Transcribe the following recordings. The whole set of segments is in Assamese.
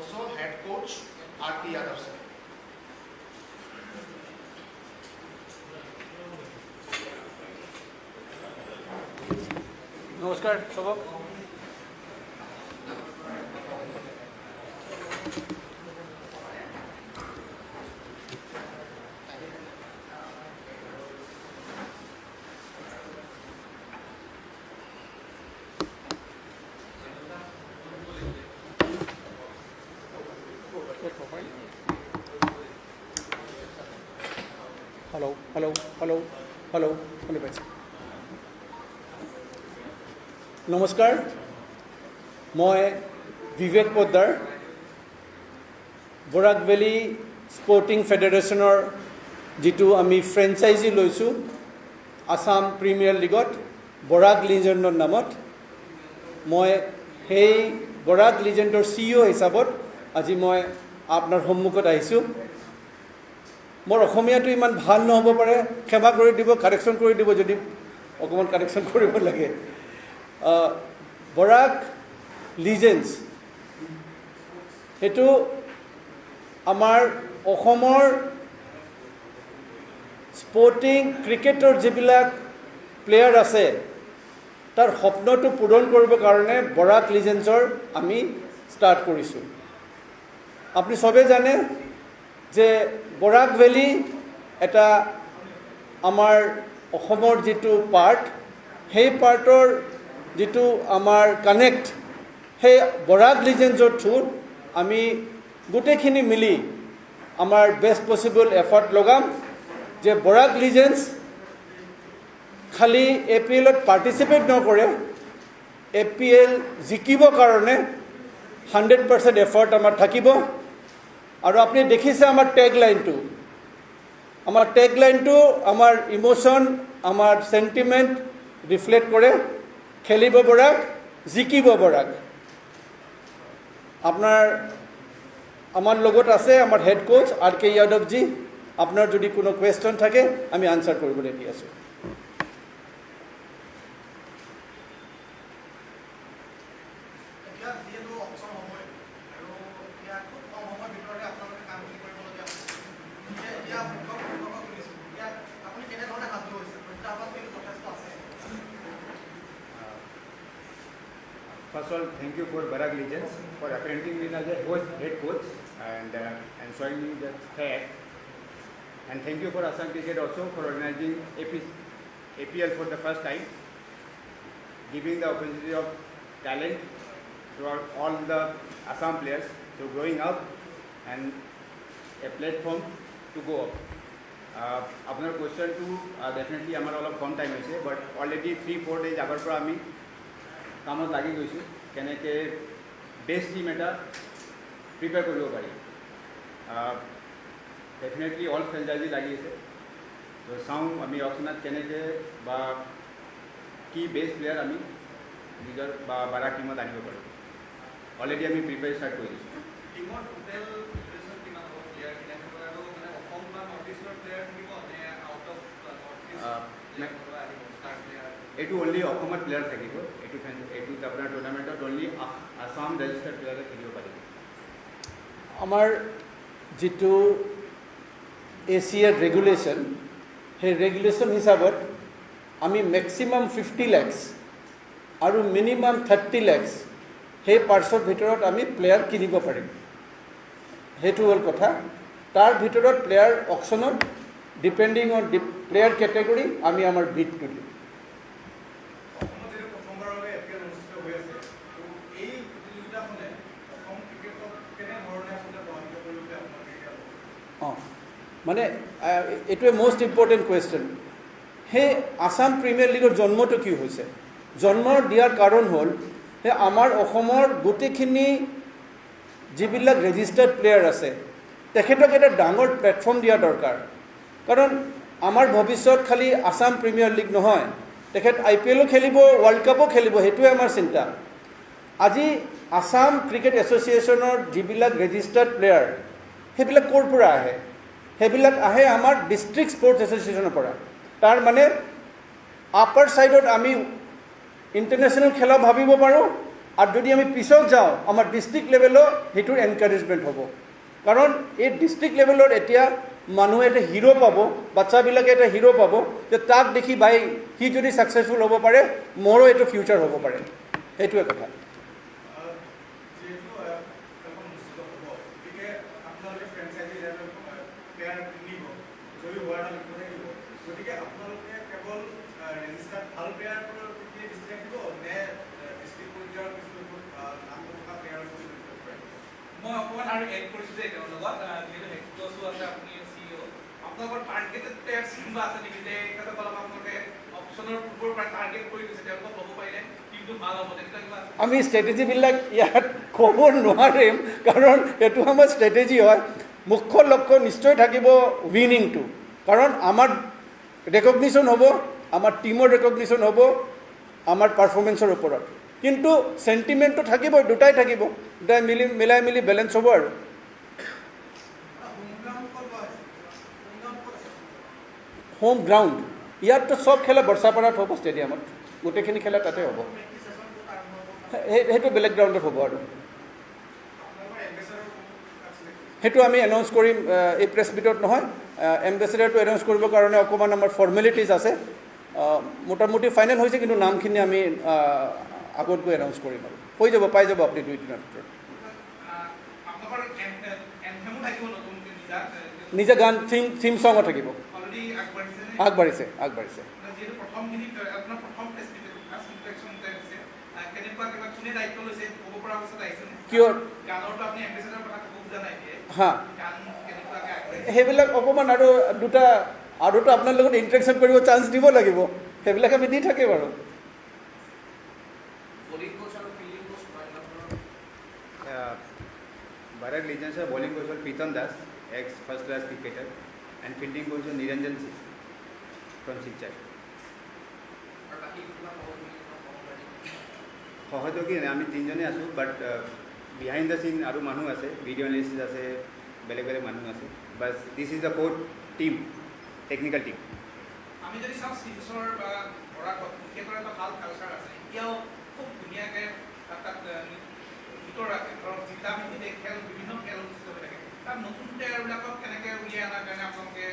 also head coach R.K. Yadav sir. নমস্কাৰ সবক হেল্ল' হেল্ল' হেল্ল' হেল্ল' শুনি পাইছে নমস্কাৰ মই বিবেক পোদ্দাৰ বৰাক ভেলী স্পৰ্টিং ফেডাৰেশ্যনৰ যিটো আমি ফ্ৰেঞ্চাইজি লৈছোঁ আসাম প্ৰিমিয়াৰ লীগত বৰাক লিজেণ্ডৰ নামত মই সেই বৰাক লিজেণ্ডৰ CEO হিচাপত আজি মই আপোনাৰ সন্মুখত আহিছোঁ মোৰ অসমীয়াটো ইমান ভাল নহ'ব পাৰে ক্ষমা কৰি দিব কাৰেকশ্যন কৰি দিব যদি অকণমান কাৰেকশ্যন কৰিব লাগে বৰাক লিজেণ্ডছ সেইটো আমাৰ অসমৰ স্পৰ্টিং ক্ৰিকেটৰ যিবিলাক প্লেয়াৰ আছে তাৰ সপোনটো পূৰণ কৰিবৰ কাৰণে বৰাক লিজেণ্ডছৰ আমি ষ্টাৰ্ট কৰিছোঁ আপুনি চবেই জানে যে বৰাক ভেলী এটা আমাৰ অসমৰ যিটো পাৰ্ট সেই পাৰ্টৰ যিটো আমাৰ কানেক্ট সেই বৰাক লিজেণ্ডছৰ থ্ৰুত আমি গোটেইখিনি মিলি আমাৰ বেষ্ট পচিবল এফৰ্ট লগাম যে বৰাক লিজেণ্ডছ খালি APLত পাৰ্টিচিপেট নকৰে APL জিকিবৰ কাৰণে 100% এফৰ্ট আমাৰ থাকিব আৰু আপুনি দেখিছে আমাৰ টেগলাইনটো আমাৰ ইমোশ্যন আমাৰ সেন্টিমেন্ট ৰিফ্লেক্ট কৰে খেলিব বৰাক জিকিব বৰাক আমাৰ লগত আছে আমাৰ head Koch R.K. Yadav G আপোনাৰ যদি কোনো কুৱেশ্যন থাকে আমি আনসাৰ কৰিবলৈ দি আছোঁ First of all, thank you for Bharat Legends for appointing me as a head coach and showing me that fact. And thank you for Assam Cricket also for organizing APL for the first time, giving the opportunity of talent to all the Assam players to growing up and a platform to go up. Apnar question to definitely amar all of kom time hoise, but already 3-4 days agar pora ami কামত লাগি গৈছোঁ কেনেকৈ বেষ্ট টিম এটা প্ৰিপেয়াৰ কৰিব পাৰি ডেফিনেটলি অল ফ্ৰেঞ্চাইজি লাগি আছে তো চাওঁ আমি অপশ্যনত কেনেকৈ বা কি বেষ্ট প্লেয়াৰ আমি নিজৰ বা বাৰাক টিমত আনিব পাৰোঁ অলৰেডি আমি প্ৰিপেয়াৰ ষ্টাৰ্ট কৰি দিছোঁ টিমৰ টোটেল প্ৰিপাৰেশ্যন কিমান হ'ব প্লেয়াৰ কিমান হ'ব আৰু মানে অসম বা নৰ্থ ইষ্টৰ প্লেয়াৰ থাকিব নে আউট অফ নৰ্থ ইষ্ট এইটো অনলি অসমৰ প্লেয়াৰ থাকিব এইটো আপোনাৰ টুৰ্ণামেণ্টত অনলি আসাম ৰেজিষ্টাৰ্ড প্লেয়াৰে খেলিব পাৰিব আমাৰ যিটো এছিয়াৰ ৰেগুলেশ্যন সেই ৰেগুলেশ্যন হিচাপত আমি মেক্সিমাম 50 lakhs আৰু মিনিমাম 30 lakhs সেই পাৰ্চৰ ভিতৰত আমি প্লেয়াৰ কিনিব পাৰিম সেইটো হ'ল কথা তাৰ ভিতৰত প্লেয়াৰ অকশ্যনত ডিপেণ্ডিং অন প্লেয়াৰ কেটেগৰী আমি আমাৰ বিটটো দিম মানে এইটোৱে মোষ্ট ইম্পৰ্টেণ্ট কুৱেশ্যন সেই আসাম প্ৰিমিয়াৰ লীগৰ জন্মটো কি হৈছে জন্ম দিয়াৰ কাৰণ হ'ল যে আমাৰ অসমৰ গোটেইখিনি যিবিলাক ৰেজিষ্টাৰ্ড প্লেয়াৰ আছে তেখেতক এটা ডাঙৰ প্লেটফৰ্ম দিয়া দৰকাৰ কাৰণ আমাৰ ভৱিষ্যত খালি আসাম প্ৰিমিয়াৰ লীগ নহয় তেখেত IPLও খেলিব ৱৰ্ল্ড কাপো খেলিব সেইটোৱে আমাৰ চিন্তা আজি আসাম ক্ৰিকেট এছ'চিয়েশ্যনৰ যিবিলাক ৰেজিষ্টাৰ্ড প্লেয়াৰ সেইবিলাক ক'ৰ পৰা আহে সেইবিলাক আহে আমাৰ ডিষ্ট্ৰিক্ট স্পৰ্টছ এছ'চিয়েশ্যনৰ পৰা তাৰ মানে আপাৰ ছাইডত আমি ইণ্টাৰনেশ্যনেল খেলা ভাবিব পাৰোঁ আৰু যদি আমি পিছত যাওঁ আমাৰ ডিষ্ট্ৰিক্ট লেভেলো সেইটোৰ এনকাৰেজমেণ্ট হ'ব কাৰণ এই ডিষ্ট্ৰিক্ট লেভেলত এতিয়া মানুহে এটা হিৰো পাব বাচ্চাবিলাকে এটা হিৰো পাব যে তাক দেখি ভাই সি যদি ছাকচেছফুল হ'ব পাৰে মোৰো এইটো ফিউচাৰ হ'ব পাৰে সেইটোৱে কথা যিহেতু এখন নিশ্চিত হ'ব গতিকে আপোনালোকে ফ্ৰেঞ্চাইজি প্লেয়াৰ কিনিব যদি হোৱাৰ এটা লক্ষ্য থাকিব গতিকে আপোনালোকে কেৱল ৰেজিষ্টাৰ্ড ভাল প্লেয়াৰবোৰৰ প্ৰতি দৃষ্টি ৰাখিব নে ডিষ্ট্ৰিক্ট পৰ্যায়ৰ কিছু নাম থকা প্লেয়াৰৰ প্ৰতি দৃষ্টি ৰাখিব মই অকণমান আৰু এড কৰিছোঁ যে তেওঁৰ লগত যিহেতু হেডকোচো আছে আপুনি CEO আপোনালোকৰ টাৰ্গেটেড প্লেয়াৰ্ছ কোনোবা আছে নেকি যে তেখেতসকলক আপোনালোকে অপশ্যনৰ পূৰ্বৰ পৰা টাৰ্গেট কৰি দিছে তেওঁলোকক ল'ব পাৰিলে টিমটো ভাল হ'ব তেনেকুৱা কিবা আছে আমি ষ্ট্ৰেটেজিবিলাক ইয়াত ক'ব নোৱাৰিম কাৰণ এইটো আমাৰ ষ্ট্ৰেটেজি হয় মুখ্য লক্ষ্য নিশ্চয় থাকিব উইনিংটো কাৰণ আমাৰ ৰেকগনিশ্যন হ'ব আমাৰ টিমৰ ৰেকগনিশ্যন হ'ব আমাৰ পাৰফৰ্মেঞ্চৰ ওপৰত কিন্তু চেণ্টিমেণ্টটো থাকিব দুটাই থাকিব দুটাই মিলাই মিলি বেলেঞ্চ হ'ব আৰু হোম গ্ৰাউণ্ড ইয়াততো চব খেলা বৰ্ষাপাৰাত হ'ব ষ্টেডিয়ামত গোটেইখিনি খেলা তাতে হ'ব সেইটো বেলেগ গ্ৰাউণ্ডত হ'ব আৰু সেইটো আমি এনাউন্স কৰিম এই প্ৰেছ মিটত নহয় এম্বেচেডাৰটো এনাউন্স কৰিবৰ কাৰণে অকণমান আমাৰ ফৰ্মেলিটিজ আছে মোটামুটি ফাইনেল হৈছে কিন্তু নামখিনি আমি আগত গৈ এনাউন্স কৰিম আৰু হৈ যাব পাই যাব আপুনি 2 দিনৰ ভিতৰত আপোনালোকৰ এনথেমো থাকিব নতুনকৈ নিজা গান থিম চঙো থাকিব অলৰেডি আগবাঢ়িছে আগবাঢ়িছে যিহেতু প্ৰথমখিনিত আপোনাৰ প্ৰথম ফাৰ্ষ্ট ইনফেকশ্যন হৈছে কেনেকুৱা কিবা কোনে দায়িত্ব লৈছে ক'ব পৰা অৱস্থাত আহিছে কিয় গানৰটো আপুনি এম্বেচেডাৰৰ কথা ক'ব খোজা নাই হা গান কেনেকুৱাকৈ আগবাঢ়িছে সেইবিলাক অকণমান আৰুতো আপোনাৰ লগত ইণ্টাৰেকশ্যন কৰিব চান্স দিব লাগিব সেইবিলাক আমি দি থাকিম বাৰু Barak Legends bowling coach Pritam Das, ex first class cricketer, and fielding coach Niranjan from Silchar. সহযোগী আমি তিনিজনে আছোঁ বাট বিহাইণ্ড দ্য চিন আৰু মানুহ আছে ভিডিঅ' এনালিচিছ আছে বেলেগ বেলেগ মানুহ আছে bus this is the code team technical team আমি যদি চাওঁ শিলচৰ বা বৰাকত ক্ৰিকেটৰ এটা ভাল কালচাৰ আছে এতিয়াও খুব ধুনীয়াকৈ তাত ভিতৰ ৰাখে ধৰক জিলা ভিত্তিতে খেল বিভিন্ন খেল অনুষ্ঠিত হৈ থাকে তাত নতুন প্লেয়াৰবিলাকক কেনেকৈ উলিয়াই অনাৰ কাৰণে আপোনালোকে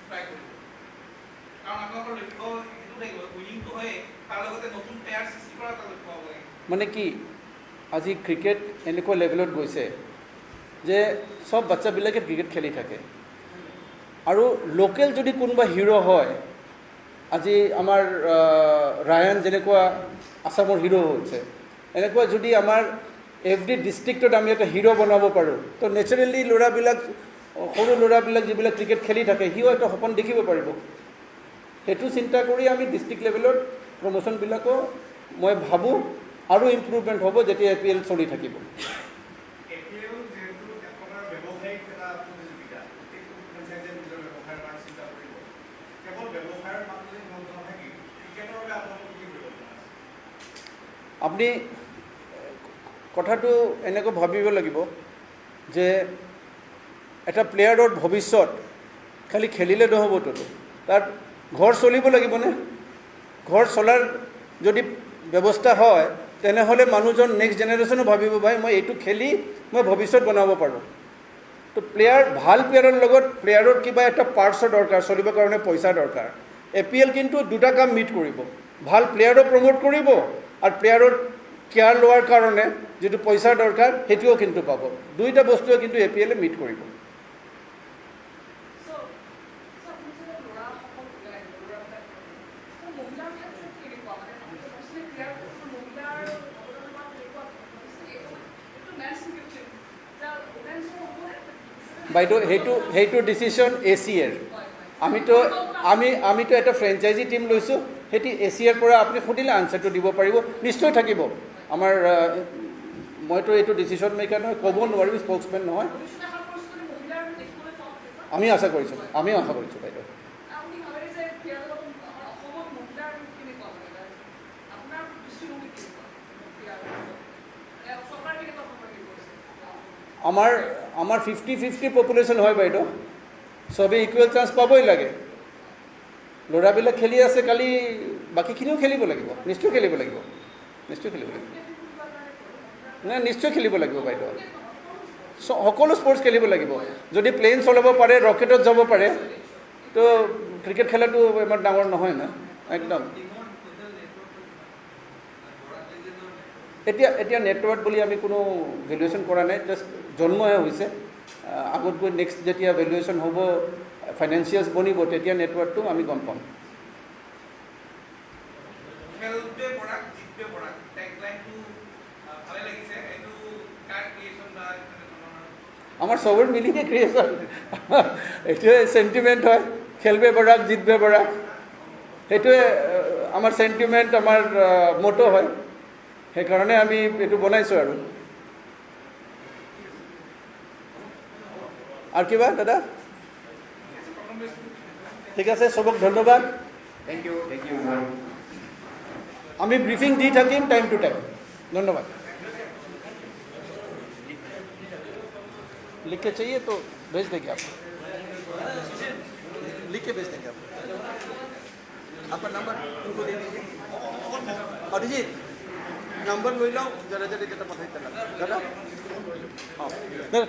ট্ৰাই কৰিব কাৰণ আপোনালোকৰ লক্ষ্য সেইটো থাকিব উইনিংটো হয়েই তাৰ লগতে নতুন প্লেয়াৰ সৃষ্টি কৰা এটা লক্ষ্য হ'ব লাগে মানে কি আজি ক্ৰিকেট এনেকুৱা লেভেলত গৈছে যে চব বাচ্চাবিলাকে ক্ৰিকেট খেলি থাকে আৰু লোকেল যদি কোনোবা হিৰো হয় আজি আমাৰ ৰায়ান যেনেকুৱা আসামৰ হিৰো হৈছে এনেকুৱা যদি আমাৰ এভৰি ডিষ্ট্ৰিক্টত আমি এটা হিৰো বনাব পাৰোঁ তো নেচাৰেলি ল'ৰাবিলাক সৰু ল'ৰাবিলাক যিবিলাক ক্ৰিকেট খেলি থাকে সিও এটা সপোন দেখিব পাৰিব সেইটো চিন্তা কৰি আমি ডিষ্ট্ৰিক্ট লেভেলত প্ৰমোশ্যনবিলাকো মই ভাবোঁ আৰু ইম্প্ৰুভমেণ্ট হ'ব যেতিয়া APL চলি থাকিব APL যিহেতু এক প্ৰকাৰৰ ব্যৱসায়িক এটা প্ৰতিযোগিতা এইটো ফ্ৰেঞ্চাইজিয়ে নিজৰ ব্যৱসায়ৰ কাৰণে চিন্তা কৰিব কেৱল ব্যৱসায়ৰ মাজতে সীমাবদ্ধ নাথাকি ক্ৰিকেটৰ বাবে আপোনালোকে কি কৰিব আপুনি কথাটো এনেকৈ ভাবিব লাগিব যে এটা প্লেয়াৰৰ ভৱিষ্যত খালি খেলিলে নহ'বতো তাত ঘৰ চলিব লাগিবনে ঘৰ চলাৰ যদি ব্যৱস্থা হয় তেনেহ'লে মানুহজন নেক্সট জেনেৰেশ্যনো ভাবিব ভাই মই এইটো খেলি মই ভৱিষ্যত বনাব পাৰোঁ তো ভাল প্লেয়াৰৰ লগত প্লেয়াৰৰ কিবা এটা পাৰ্টছৰ দৰকাৰ চলিবৰ কাৰণে পইচা দৰকাৰ APL কিন্তু দুটা কাম মিট কৰিব ভাল প্লেয়াৰো প্ৰমোট কৰিব আৰু প্লেয়াৰৰ কেয়াৰ লোৱাৰ কাৰণে যিটো পইচা দৰকাৰ সেইটোও কিন্তু পাব দুইটা বস্তুৱে কিন্তু APL মিট কৰিব বাইদেউ সেইটো ডিচিশ্যন ACAৰ আমিতো এটা ফ্ৰেঞ্চাইজি টিম লৈছোঁ সেইটো ACAৰ পৰা আপুনি সুধিলে আনচাৰটো দিব পাৰিব নিশ্চয় থাকিব আমাৰ মইতো এইটো ডিচিশ্যন মেকাৰ নহয় ক'ব নোৱাৰিম স্প'ক্সমেন নহয় আমিও আশা কৰিছোঁ বাইদেউ আমাৰ 50-50 পপুলেশ্যন হয় বাইদেউ চবেই ইকুৱেল চান্স পাবই লাগে ল'ৰাবিলাক খেলি আছে কালি বাকীখিনিও খেলিব লাগিব নিশ্চয় খেলিব লাগিব নাই নিশ্চয় খেলিব লাগিব বাইদেউ সকলো স্পৰ্টছ খেলিব লাগিব যদি প্লেন চলাব পাৰে ৰকেটত যাব পাৰে তো ক্ৰিকেট খেলাটো ইমান ডাঙৰ নহয় না একদম এতিয়া নেটৱৰ্ক বুলি আমি কোনো ভেলুৱেশ্যন কৰা নাই জাষ্ট জন্মহে হৈছে আগত গৈ নেক্সট যেতিয়া ভেলুৱেশ্যন হ'ব ফাইনেন্সিয়েলছ বনিব তেতিয়া নেটৱৰ্কটো আমি গম পাম খেলবে বৰাক জিতবে বৰাক টেগলাইনটো ভালে লাগিছে এইটো কাৰ ক্ৰিয়েশ্যন বা আমাৰ চবৰ মিলিকে ক্ৰিয়েশ্যন এইটোৱে চেণ্টিমেণ্ট হয় খেলবে বৰাক জিতবে বৰাক সেইটোৱে আমাৰ চেণ্টিমেণ্ট আমাৰ মটো হয় সেইকাৰণে আমি এইটো বনাইছোঁ আৰু কিবা দাদা ঠিক আছে চবক ধন্যবাদ Thank you. আমি ব্রিফিং দিয়ে থাকিম টাইম টু টাইম ধন্যবাদ लिख के चाहिए तो भेज देंगे आप लिख के भेज देंगे आप आपका नंबर उनको दे दीजिए अभिजीत नंबर ले लो जरा जरा पठाई दादा हाँ